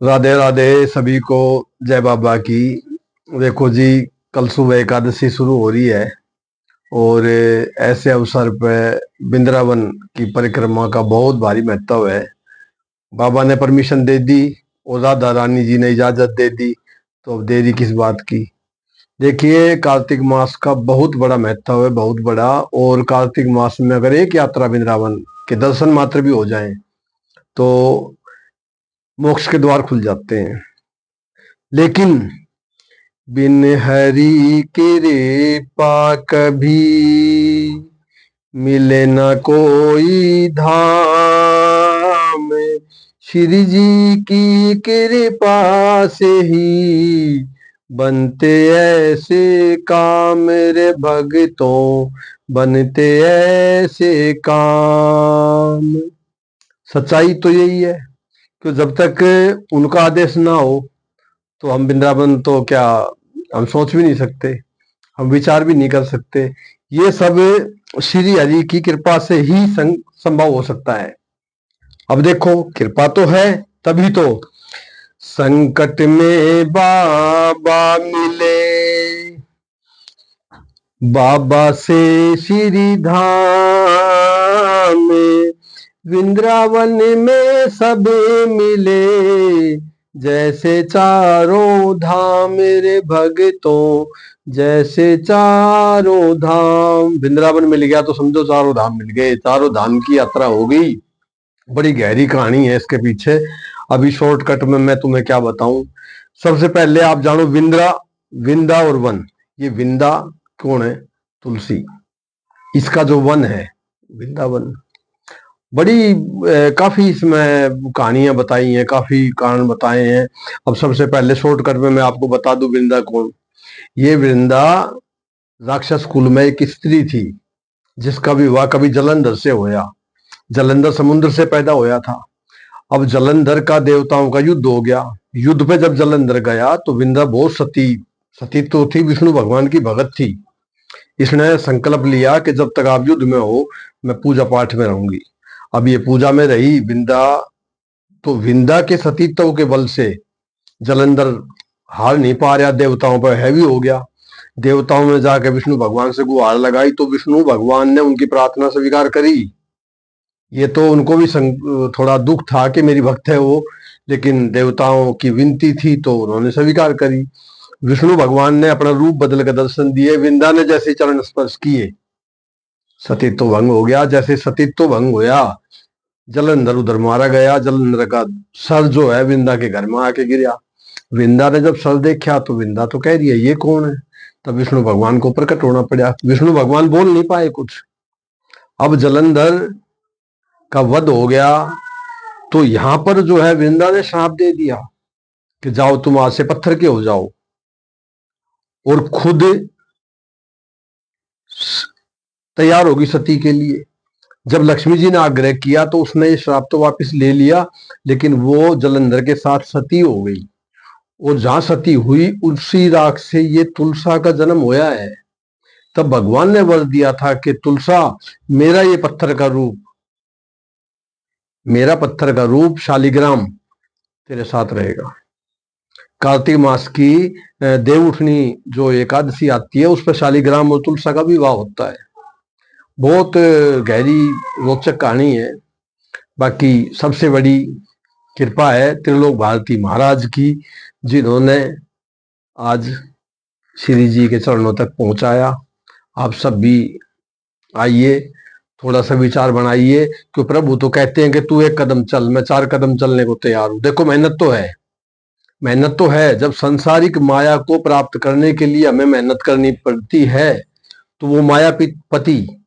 राधे राधे सभी को। जय बाबा की। देखो जी, कल सुबह एकादशी शुरू हो रही है और ऐसे अवसर पर वृंदावन की परिक्रमा का बहुत भारी महत्व है। बाबा ने परमिशन दे दी और राधा रानी जी ने इजाजत दे दी, तो अब देरी किस बात की। देखिए, कार्तिक मास का बहुत बड़ा महत्व है, बहुत बड़ा। और कार्तिक मास में अगर एक यात्रा वृंदावन के दर्शन मात्र भी हो जाएं तो मोक्ष के द्वार खुल जाते हैं। लेकिन बिन हरि कृपा कभी मिले न कोई धाम। श्री जी की कृपा से ही बनते ऐसे काम रे भगतों, बनते ऐसे काम। सच्चाई तो यही है कि जब तक उनका आदेश ना हो तो हम वृंदावन तो क्या, हम सोच भी नहीं सकते, हम विचार भी नहीं कर सकते। ये सब श्री हरि की कृपा से ही संभव हो सकता है। अब देखो, कृपा तो है तभी तो संकट में बाबा मिले, बाबा से श्री धाम। वृंदावन में सब मिले, जैसे चारों धाम रे भगतों, जैसे चारों धाम। वृंदावन मिल गया तो समझो चारों धाम मिल गए, चारों धाम की यात्रा हो गई। बड़ी गहरी कहानी है इसके पीछे। अभी शॉर्टकट में मैं तुम्हें क्या बताऊं। सबसे पहले आप जानो विंद्रा, विंदा और वन। ये विंदा कौन है? तुलसी। इसका जो वन है वृंदावन। बड़ी काफी इसमें कहानियां बताई हैं, काफी कारण बताए हैं। अब सबसे पहले शॉर्टकट में मैं आपको बता दूं वृंदा कौन। ये वृंदा राक्षस कुल में एक स्त्री थी जिसका विवाह कभी जलंधर से होया। जलंधर समुद्र से पैदा होया था। अब जलंधर का देवताओं का युद्ध हो गया। युद्ध पे जब जलंधर गया तो वृंदा बहुत सती, सती तो थी, विष्णु भगवान की भगत थी। इसने संकल्प लिया कि जब तक आप युद्ध में हो मैं पूजा पाठ में रहूंगी। अब ये पूजा में रही विंदा, तो विंदा के सतीत्व के बल से जलंधर हार नहीं पा रहा, देवताओं पर हैवी हो गया। देवताओं में जाकर विष्णु भगवान से गुहार लगाई तो विष्णु भगवान ने उनकी प्रार्थना स्वीकार करी। ये तो उनको भी थोड़ा दुख था कि मेरी भक्त है वो, लेकिन देवताओं की विनती थी तो उन्होंने स्वीकार करी। विष्णु भगवान ने अपना रूप बदल कर दर्शन दिए। विंदा ने जैसे चरण स्पर्श किए सतीत्व भंग हो गया। जैसे सतीत्व भंग होया, जलंधर उधर मारा गया। जलंधर का सर जो है विंदा के घर में आके गिरा। विंदा ने जब सर देखा तो विंदा तो कह रही है ये कौन है। तब विष्णु भगवान को प्रकट होना पड़ा। विष्णु भगवान बोल नहीं पाए कुछ। अब जलंधर का वध हो गया तो यहां पर जो है विंदा ने श्राप दे दिया कि जाओ तुम आज से पत्थर के हो जाओ, और खुद तैयार होगी सती के लिए। जब लक्ष्मी जी ने आग्रह किया तो उसने ये श्राप तो वापस ले लिया, लेकिन वो जलंधर के साथ सती हो गई। और जहां सती हुई उसी राख से ये तुलसा का जन्म होया है। तब भगवान ने वर दिया था कि तुलसा, मेरा ये पत्थर का रूप, मेरा पत्थर का रूप शालिग्राम तेरे साथ रहेगा। कार्तिक मास की देव उठनी जो एकादशी आती है उस पर शालिग्राम और तुलसा का विवाह होता है। बहुत गहरी रोचक कहानी है। बाकी सबसे बड़ी कृपा है त्रिलोक भारती महाराज की, जिन्होंने आज श्री जी के चरणों तक पहुंचाया। आप सब भी आइए, थोड़ा सा विचार बनाइए कि प्रभु तो कहते हैं कि तू एक कदम चल, मैं 4 कदम चलने को तैयार हूं। देखो, मेहनत तो है, मेहनत तो है। जब सांसारिक माया को प्राप्त करने के लिए हमें मेहनत करनी पड़ती है तो वो माया पति,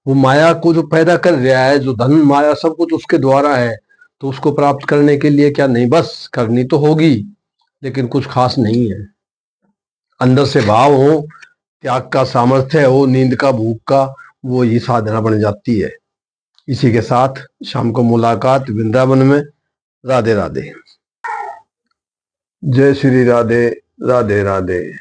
वो माया को जो पैदा कर रहा है, जो धन माया सब कुछ उसके द्वारा है, तो उसको प्राप्त करने के लिए क्या नहीं, बस करनी तो होगी, लेकिन कुछ खास नहीं है। अंदर से भाव हो, त्याग का सामर्थ्य हो, नींद का, भूख का, वो ही साधना बन जाती है। इसी के साथ शाम को मुलाकात वृंदावन में। राधे राधे। जय श्री राधे। राधे राधे।